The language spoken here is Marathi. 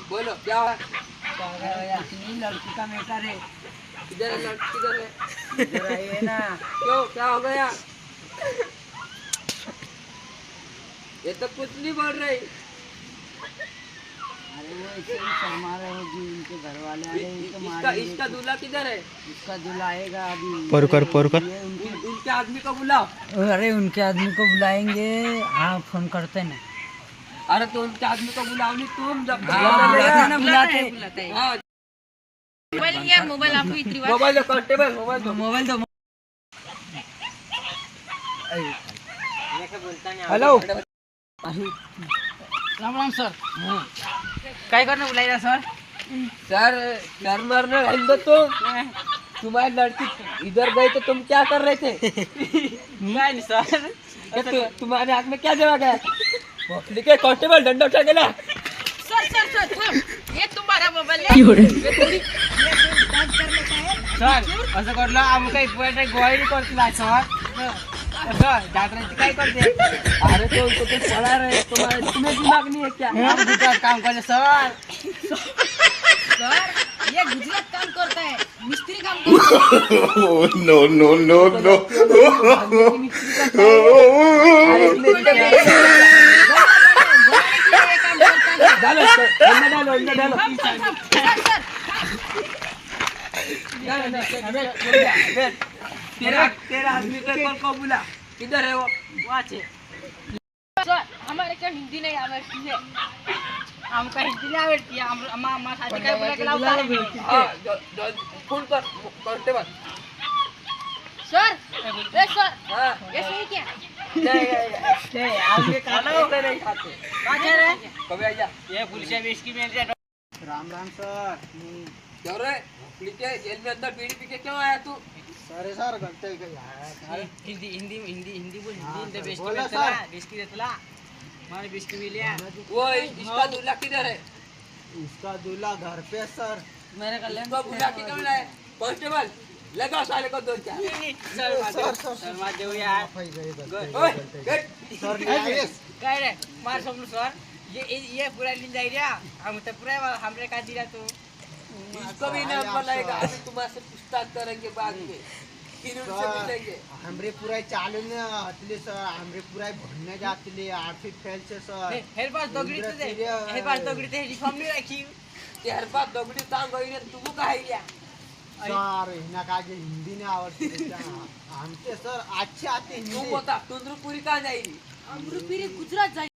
बोलो क्या लड़की का मैटर है। इधर लड़की किधर है? इधर आइए ना। क्यों क्या हो गया? ये तो कुछ नहीं बोल रही। अरे वो ऐसे ही शर्मा रहे होगी, उनके घर वाले आ रहे हैं, तो इसका दूल्हा किधर है? इसका दूल्हा आएगा अभी। पोरकर उनके आदमी को बुलाओ। अरे उनके आदमी को बुलाएंगे। हाँ फोन करते हैं ना। अरे तो उनके आदमी को बुलाओ नहीं तुम जब बुलाते। मोबाइल आपको इतनी बार मोबाइल दो कांस्टेबल मोबाइल दो। Hello Ram Ram sir. काय करने बुलाया सर? सर सर मरने रहने दो तुम। तुम्हारी लड़की इधर गई तो तुम क्या कर रहे थे? नहीं सर। तुम्हारे हाथ में क्या जमा गया? लिखे कांस्टेबल डंडा उठा के ला। सर थाम। ये तुम्हारा मोबाइल है। सर असं करलं आम्ही काही गोळी करतो सर. जात्राची काय करते? अरे तो उनको तो पढ़ा रहे तुम्हें दिमाग नहीं है क्या? हम गुजरात काम करे सर. सर ये गुजरात काम करता है, मिस्त्री काम करता है। no no no no डालो अंदर डालो। तेरा आदमी को बुला। किधर है वो? वहाँ से. सर हमारे क्या हिंदी नहीं आवड़ती है। आमका हिंदी नाही आवडती. आम्हा साथी काय बोलायला लावता. फोन कर कांस्टेबल। सर ए सर हाँ ये सही क्या? नहीं आगे खाना नहीं खाते। काय रे? कभी आजा। ये पुलिस बेस की मेरे. राम राम सर. क्यों रे? नीचे जेल में अंदर बीड़ी पी के क्यों आया तू? सर करते हिंदी बोल. हिंदी बेस की देतला मारे बेस की मिलिया. वो इसका दूल्हा किधर है? इसका दूल्हा घर पे सर. मेरे इसको बुला के क्यों लाए? कांस्टेबल लगाओ साले को दो चार। सर मार देऊ यार. ओए गेट। काय रे मार समजू सर. ये पूरा लिन जाई रे. हम तो पूरा हमरे का दिला तू. इसको भी नाम बनाएगा। अभी तुम्हारे से पूछताछ करेंगे बाद में। फिर उनसे मिलेंगे। हमरे पूरा चालू ने हतले सर. हमरे पूरा भरने जातले आर्थिक फेल से सर. हेर पास दगडी ते रिफॉर्म नहीं रखी. तेरे पास दोगड़ी टांग गई ने तू काहे लिया? सर हिना का जे हिंदी ने आवडते हमके सर अच्छे आते तू हिंदी. बता तुंद्रुपुरी कहाँ जाएगी? अमरुपीरी गुजरात जाए.